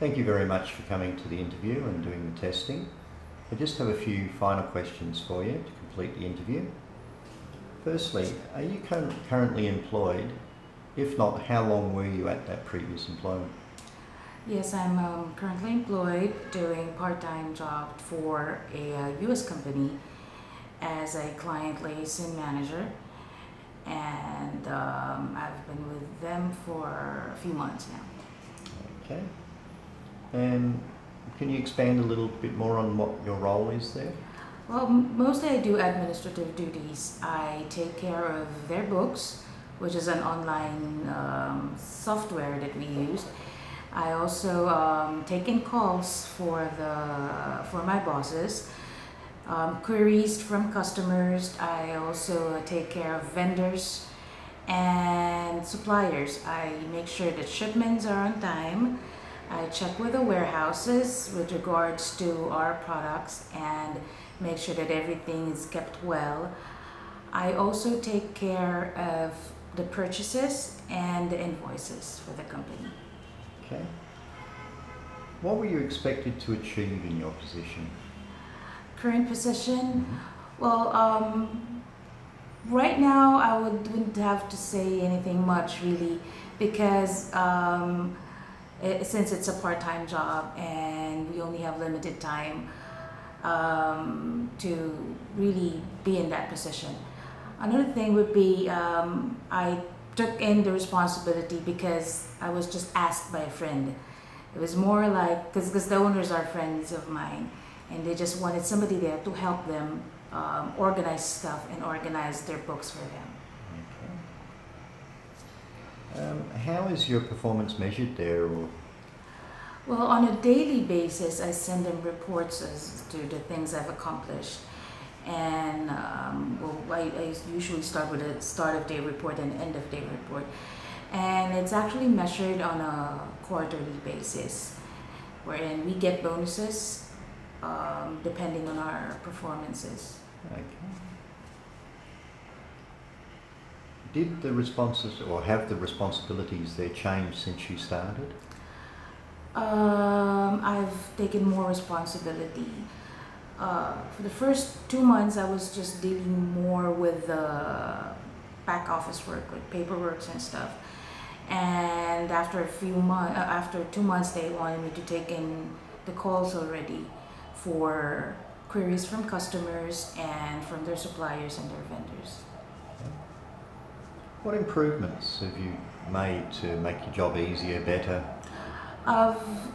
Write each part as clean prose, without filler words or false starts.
Thank you very much for coming to the interview and doing the testing. I just have a few final questions for you to complete the interview. Firstly, are you currently employed? If not, how long were you at that previous employment? Yes, I'm currently employed doing part-time job for a U.S. company as a client liaison manager, and I've been with them for a few months now. Okay. And can you expand a little bit more on what your role is there? Well, mostly I do administrative duties. I take care of their books, which is an online software that we use. I also take in calls for my bosses, queries from customers. I also take care of vendors and suppliers. I make sure that shipments are on time. I check with the warehouses with regards to our products and make sure that everything is kept well. I also take care of the purchases and the invoices for the company. Okay. What were you expected to achieve in your position? Current position? Well, right now I wouldn't have to say anything much really, because since it's a part-time job and we only have limited time to really be in that position. Another thing would be I took in the responsibility because I was just asked by a friend. It was more like, because the owners are friends of mine, and they just wanted somebody there to help them organize stuff and organize their books for them. Okay. How is your performance measured there? Well, on a daily basis, I send them reports as to the things I've accomplished. And I usually start with a start of day report and end of day report. And it's actually measured on a quarterly basis, wherein we get bonuses depending on our performances. Okay. Did the responses, or have the responsibilities there changed since you started? I've taken more responsibility. For the first 2 months, I was just dealing more with back office work, like paperwork and stuff. And after after 2 months, they wanted me to take in the calls already for queries from customers and from their suppliers and their vendors. What improvements have you made to make your job easier, better?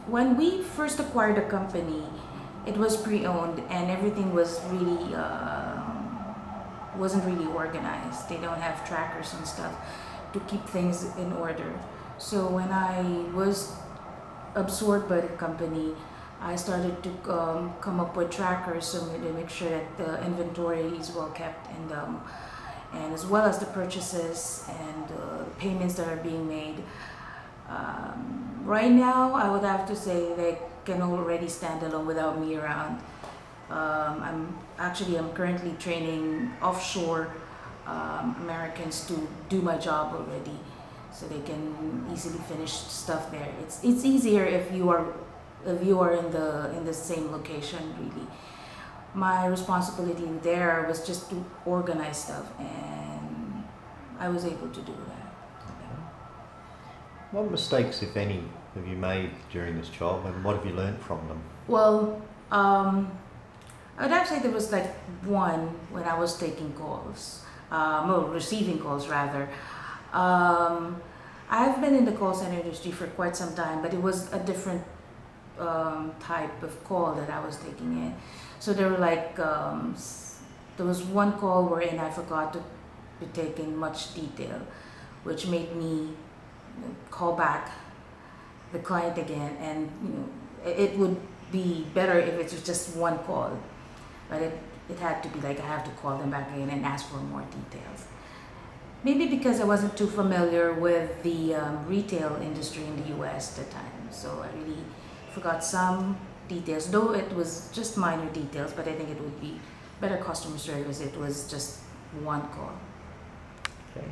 When we first acquired the company, it was pre-owned and everything was really wasn't really organized. They don't have trackers and stuff to keep things in order. So when I was absorbed by the company, I started to come up with trackers so to make sure that the inventory is well kept, and as well as the purchases and payments that are being made. Right now, I would have to say they can already stand alone without me around. I'm currently training offshore Americans to do my job already, so they can easily finish stuff there. It's easier if you are in the same location really. My responsibility there was just to organize stuff, and I was able to do that. What mistakes, if any, have you made during this job, and what have you learned from them? Well, I would have to say there was like one when I was taking calls, receiving calls rather. I've been in the call center industry for quite some time, but it was a different type of call that I was taking in. So there were like, there was one call wherein I forgot to take in much detail, which made me call back the client again, and it would be better if it was just one call, but it had to be like I have to call them back again and ask for more details. Maybe because I wasn't too familiar with the retail industry in the US at the time, so I really forgot some details, though it was just minor details, but I think it would be better customer service if it was just one call. Okay.